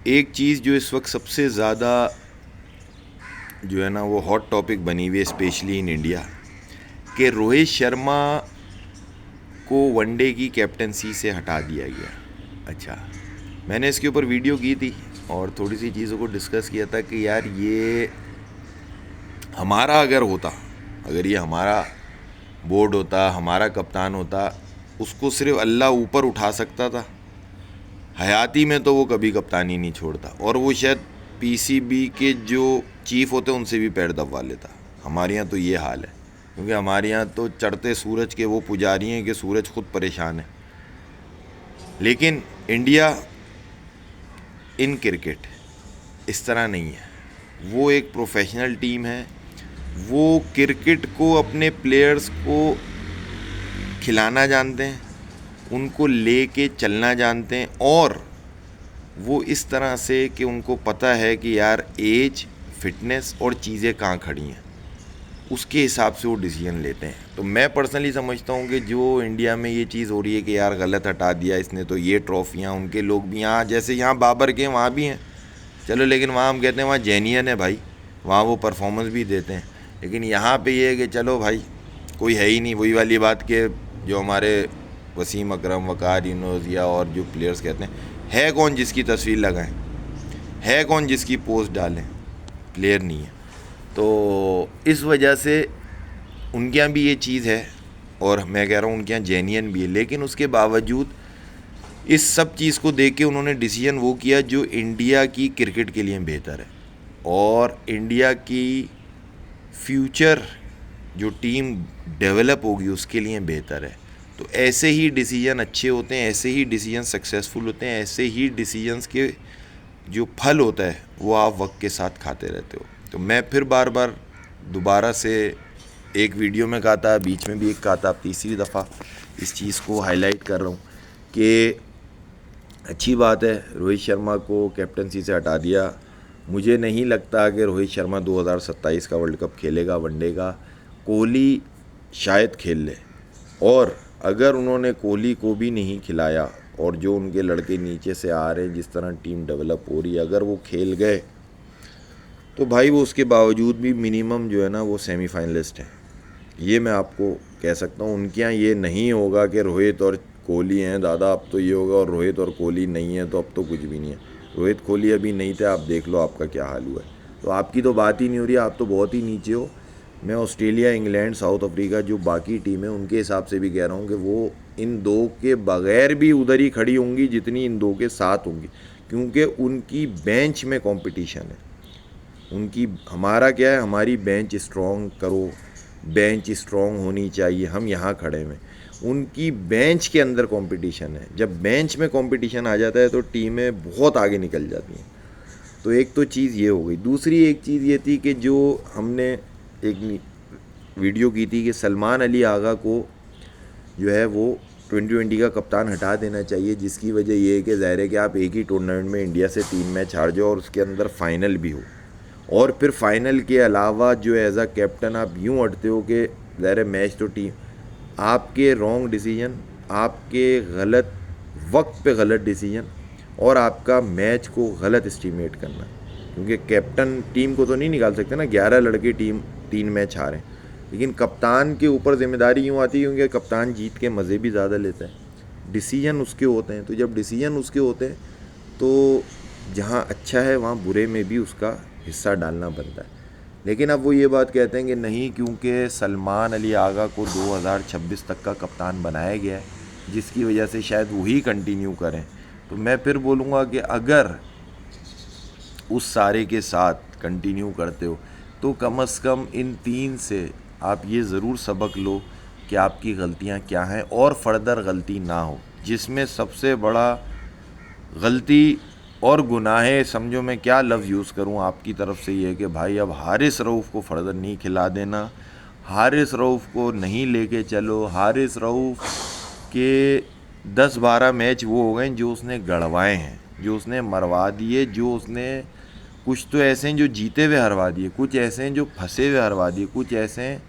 एक चीज़ जो इस वक्त सबसे ज़्यादा जो है ना वो हॉट टॉपिक बनी हुई है स्पेशली इन इंडिया, कि रोहित शर्मा को वनडे की कैप्टनसी से हटा दिया गया। अच्छा, मैंने इसके ऊपर वीडियो की थी और थोड़ी सी चीज़ों को डिस्कस किया था कि यार ये हमारा अगर होता, अगर ये हमारा बोर्ड होता, हमारा कप्तान होता, उसको सिर्फ अल्लाह ऊपर उठा सकता था। हयाती में तो वो कभी कप्तानी नहीं छोड़ता, और वो शायद पीसीबी के जो चीफ होते हैं उनसे भी पैर दबवा लेता। हमारे यहाँ तो ये हाल है, क्योंकि हमारे यहाँ तो चढ़ते सूरज के वो पुजारी हैं कि सूरज खुद परेशान है। लेकिन इंडिया इन क्रिकेट इस तरह नहीं है। वो एक प्रोफेशनल टीम है। वो क्रिकेट को, अपने प्लेयर्स को खिलाना जानते हैं, उनको लेके चलना जानते हैं, और वो इस तरह से कि उनको पता है कि यार एज, फिटनेस और चीज़ें कहाँ खड़ी हैं, उसके हिसाब से वो डिसीजन लेते हैं। तो मैं पर्सनली समझता हूँ कि जो इंडिया में ये चीज़ हो रही है कि यार गलत हटा दिया इसने, तो ये ट्रॉफियाँ उनके लोग भी, यहाँ जैसे यहाँ बाबर के वहाँ भी हैं, चलो, लेकिन वहाँ हम कहते हैं वहाँ जेन्युइन है भाई, वहाँ वो परफॉर्मेंस भी देते हैं। लेकिन यहाँ पे ये है कि चलो भाई कोई है ही नहीं, वही वाली बात के जो हमारे वसीम अकरम, वकार यूनुस या और जो प्लेयर्स कहते हैं, है कौन जिसकी तस्वीर लगाएं, है कौन जिसकी पोस्ट डालें, प्लेयर नहीं है। तो इस वजह से उनके यहाँ भी ये चीज़ है, और मैं कह रहा हूँ उनके यहाँ जेन्युइन भी है। लेकिन उसके बावजूद इस सब चीज़ को देख के उन्होंने डिसीजन वो किया जो इंडिया की क्रिकेट के लिए बेहतर है, और इंडिया की फ्यूचर जो टीम डेवलप होगी उसके लिए बेहतर है। तो ऐसे ही डिसीजन अच्छे होते हैं, ऐसे ही डिसीजन सक्सेसफुल होते हैं, ऐसे ही डिसीजंस के जो फल होता है वो आप वक्त के साथ खाते रहते हो। तो मैं फिर बार बार दोबारा से एक वीडियो में कहा था, बीच में भी एक कहा था, तीसरी दफ़ा इस चीज़ को हाईलाइट कर रहा हूँ कि अच्छी बात है रोहित शर्मा को कैप्टनसी से हटा दिया। मुझे नहीं लगता कि रोहित शर्मा 2027 का वर्ल्ड कप खेलेगा वनडे का। कोहली शायद खेल ले, और अगर उन्होंने कोहली को भी नहीं खिलाया, और जो उनके लड़के नीचे से आ रहे हैं, जिस तरह टीम डेवलप हो रही है, अगर वो खेल गए तो भाई वो उसके बावजूद भी मिनिमम जो है ना वो सेमीफाइनलिस्ट हैं। ये मैं आपको कह सकता हूँ। उनके यहाँ ये नहीं होगा कि रोहित और कोहली हैं दादा अब तो ये होगा, और रोहित और कोहली नहीं है तो अब तो कुछ भी नहीं है। रोहित कोहली अभी नहीं थे, आप देख लो आपका क्या हाल हुआ है। तो आपकी तो बात ही नहीं हो रही है, आप तो बहुत ही नीचे हो। मैं ऑस्ट्रेलिया, इंग्लैंड, साउथ अफ्रीका जो बाकी टीम है उनके हिसाब से भी कह रहा हूँ कि वो इन दो के बगैर भी उधर ही खड़ी होंगी जितनी इन दो के साथ होंगी, क्योंकि उनकी बेंच में कंपटीशन है। उनकी, हमारा क्या है, हमारी बेंच स्ट्रॉन्ग करो, बेंच स्ट्रॉन्ग होनी चाहिए, हम यहाँ खड़े हैं। उनकी बेंच के अंदर कंपटीशन है। जब बेंच में कंपटीशन आ जाता है तो टीमें बहुत आगे निकल जाती हैं। तो एक तो चीज़ ये हो गई। दूसरी एक चीज़ ये थी कि जो हमने एक वीडियो की थी कि सलमान अली आगा को जो है वो 2020 का कप्तान हटा देना चाहिए, जिसकी वजह ये है कि ज़ाहिर है कि आप एक ही टूर्नामेंट में इंडिया से 3 मैच हार जाओ और उसके अंदर फाइनल भी हो, और फिर फाइनल के अलावा जो एज अ कैप्टन आप यूँ अटते हो कि ज़ाहिर मैच तो टीम, आपके रॉन्ग डिसीजन, आपके गलत वक्त पे गलत डिसीजन, और आपका मैच को गलत एस्टिमेट करना। क्योंकि कैप्टन टीम को तो नहीं निकाल सकते ना, 11 लड़के टीम 3 मैच हारे, लेकिन कप्तान के ऊपर जिम्मेदारी यूँ आती है क्योंकि कप्तान जीत के मज़े भी ज़्यादा लेता है, डिसीजन उसके होते हैं। तो जब डिसीजन उसके होते हैं तो जहाँ अच्छा है वहाँ बुरे में भी उसका हिस्सा डालना बनता है। लेकिन अब वो ये बात कहते हैं कि नहीं, क्योंकि सलमान अली आगा को 2026 तक का कप्तान बनाया गया है, जिसकी वजह से शायद वही कंटिन्यू करें। तो मैं फिर बोलूँगा कि अगर उस सारे के साथ कंटिन्यू करते हो तो कम से कम इन 3 से आप ये ज़रूर सबक लो कि आपकी गलतियाँ क्या हैं, और फर्दर गलती ना हो। जिसमें सबसे बड़ा गलती और गुनाह, समझो मैं क्या लफ्ज़ यूज़ करूं आपकी तरफ से, ये है कि भाई अब हारिस रऊफ़ को फर्दर नहीं खिला देना, हारिस रऊफ़ को नहीं लेके चलो। हारिस रऊफ़ के 10-12 मैच वो हो गए जो उसने गड़वाए हैं, जो उसने मरवा दिए, जो उसने, कुछ तो ऐसे हैं जो जीते हुए हरवा दिए, कुछ ऐसे हैं जो फंसे हुए हरवा दिए, कुछ ऐसे हैं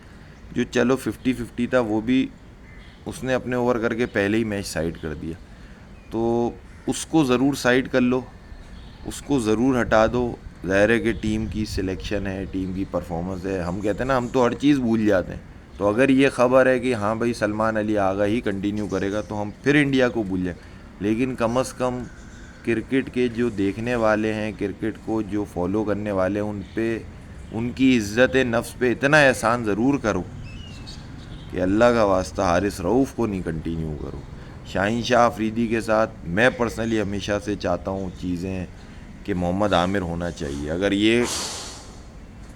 जो चलो 50-50 था वो भी उसने अपने ओवर करके पहले ही मैच साइड कर दिया। तो उसको ज़रूर साइड कर लो, उसको ज़रूर हटा दो। ज़ाहिर है कि टीम की सिलेक्शन है, टीम की परफॉर्मेंस है, हम कहते हैं ना हम तो हर चीज़ भूल जाते हैं। तो अगर ये ख़बर है कि हाँ भाई सलमान अली आगा ही कंटिन्यू करेगा तो हम फिर इंडिया को भूल जाए। लेकिन कम अज़ कम क्रिकेट के जो देखने वाले हैं, क्रिकेट को जो फॉलो करने वाले हैं, उन पे उनकी इज़्ज़त नफ्स पे इतना एहसान ज़रूर करो कि अल्लाह का वास्ता हारिस रऊफ़ को नहीं कंटिन्यू करो। शाहीन शाह अफरीदी के साथ मैं पर्सनली हमेशा से चाहता हूँ चीज़ें कि मोहम्मद आमिर होना चाहिए। अगर ये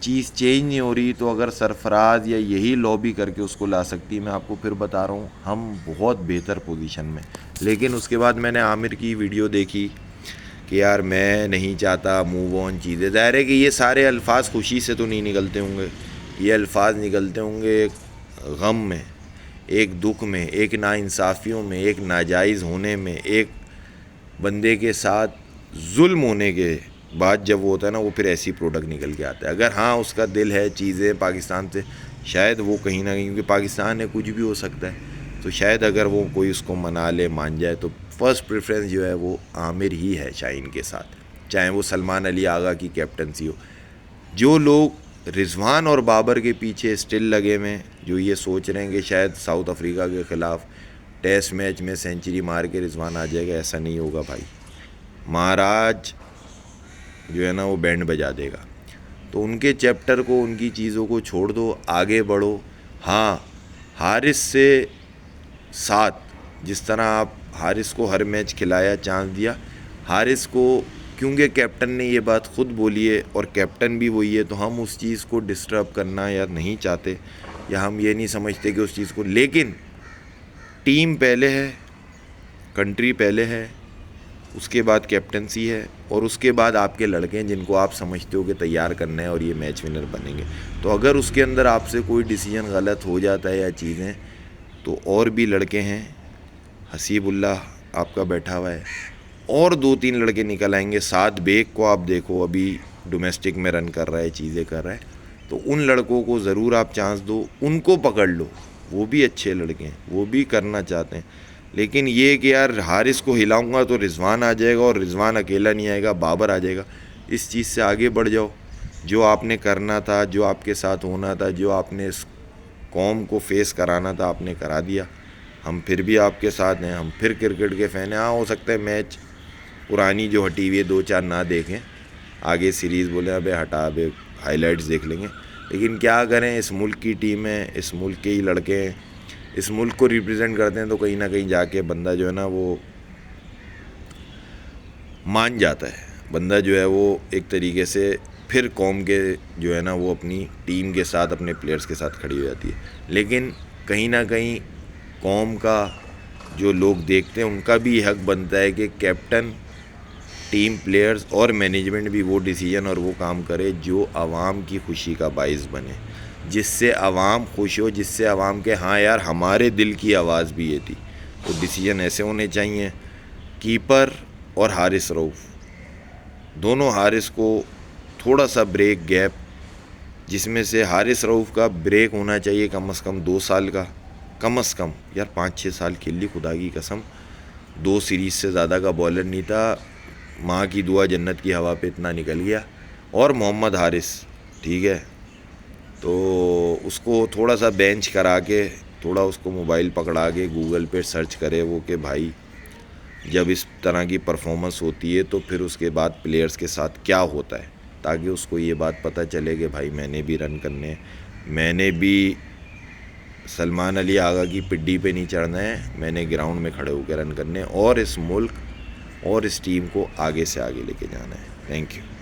चीज़ चेंज नहीं हो रही तो अगर सरफराज या यही लॉबी करके उसको ला सकती, मैं आपको फिर बता रहा हूँ हम बहुत बेहतर पोजीशन में। लेकिन उसके बाद मैंने आमिर की वीडियो देखी कि यार मैं नहीं चाहता मूव ऑन चीज़ें। ज़ाहिर है कि ये सारे अल्फाज खुशी से तो नहीं निकलते होंगे, ये अल्फाज निकलते होंगे एक गम में, एक दुख में, एक नाइंसाफ़ियों में, एक नाजायज़ होने में, एक बंदे के साथ जुल्म होने के बाद जब वो होता है ना, वो फिर ऐसी प्रोडक्ट निकल के आता है। अगर हाँ उसका दिल है चीज़ें पाकिस्तान से, शायद वो कहीं ना कहीं, क्योंकि पाकिस्तान है कुछ भी हो सकता है, तो शायद अगर वो कोई उसको मना ले, मान जाए, तो फर्स्ट प्रेफरेंस जो है वो आमिर ही है शाहीन के साथ, चाहे वो सलमान अली आगा की कैप्टनसी हो। जो लोग रिजवान और बाबर के पीछे स्टिल लगे हुए, जो ये सोच रहे हैं कि शायद साउथ अफ्रीका के ख़िलाफ़ टेस्ट मैच में सेंचुरी मार के रिजवान आ जाएगा, ऐसा नहीं होगा भाई। महाराज जो है ना वो बैंड बजा देगा। तो उनके चैप्टर को, उनकी चीज़ों को छोड़ दो, आगे बढ़ो। हाँ, हारिस से साथ जिस तरह आप हारिस को हर मैच खिलाया, चांस दिया हारिस को, क्योंकि कैप्टन ने ये बात ख़ुद बोली है और कैप्टन भी वही है, तो हम उस चीज़ को डिस्टर्ब करना या नहीं चाहते, या हम ये नहीं समझते कि उस चीज़ को, लेकिन टीम पहले है, कंट्री पहले है, उसके बाद कैप्टनसी है, और उसके बाद आपके लड़के हैं जिनको आप समझते हो कि तैयार करना है और ये मैच विनर बनेंगे। तो अगर उसके अंदर आपसे कोई डिसीजन गलत हो जाता है या चीज़ें, तो और भी लड़के हैं, हसीबुल्लाह आपका बैठा हुआ है, और 2-3 लड़के निकल आएंगे। साथ बेग को आप देखो, अभी डोमेस्टिक में रन कर रहा है, चीज़ें कर रहा है, तो उन लड़कों को ज़रूर आप चांस दो, उनको पकड़ लो, वो भी अच्छे लड़के हैं, वो भी करना चाहते हैं। लेकिन ये कि यार हारिस को हिलाऊंगा तो रिजवान आ जाएगा, और रिजवान अकेला नहीं आएगा, बाबर आ जाएगा, इस चीज़ से आगे बढ़ जाओ। जो आपने करना था, जो आपके साथ होना था, जो आपने इस कौम को फेस कराना था, आपने करा दिया। हम फिर भी आपके साथ हैं, हम फिर क्रिकेट के फ़ैन हैं। हाँ, हो सकता है मैच पुरानी जो हटी हुई है 2-4 ना देखें, आगे सीरीज़ बोले अबे हटा, अबे हाइलाइट्स देख लेंगे, लेकिन क्या करें, इस मुल्क की टीम है, इस मुल्क के ही लड़के हैं, इस मुल्क को रिप्रेजेंट करते हैं, तो कहीं ना कहीं जाके बंदा जो है ना वो मान जाता है, बंदा जो है वो एक तरीके से फिर कौम के जो है ना वो अपनी टीम के साथ, अपने प्लेयर्स के साथ खड़ी हो जाती है। लेकिन कहीं ना कहीं कौम का जो लोग देखते हैं उनका भी हक बनता है कि कैप्टन, टीम, प्लेयर्स और मैनेजमेंट भी वो डिसीजन और वो काम करे जो आवाम की खुशी का बाइस बने, जिससे आवाम खुश हो, जिससे आवाम के हाँ यार हमारे दिल की आवाज़ भी ये थी। तो डिसीजन ऐसे होने चाहिए। कीपर और हारिस रऊफ़ दोनों, हारिस को थोड़ा सा ब्रेक, गैप, जिसमें से हारिस रऊफ़ का ब्रेक होना चाहिए कम से कम 2 साल का, कम से कम यार 5-6 साल खेल ली, खुदा की कसम 2 सीरीज़ से ज़्यादा का बॉलर नहीं था, माँ की दुआ जन्नत की हवा पे इतना निकल गया। और मोहम्मद हारिस, ठीक है, तो उसको थोड़ा सा बेंच करा के, थोड़ा उसको मोबाइल पकड़ा के गूगल पे सर्च करे वो कि भाई जब इस तरह की परफॉर्मेंस होती है तो फिर उसके बाद प्लेयर्स के साथ क्या होता है, ताकि उसको ये बात पता चले कि भाई मैंने भी रन करने, मैंने भी सलमान अली आगा की पिड्डी पे नहीं चढ़ना है, मैंने ग्राउंड में खड़े होकर रन करने और इस मुल्क और इस टीम को आगे से आगे लेके जाना है। Thank you.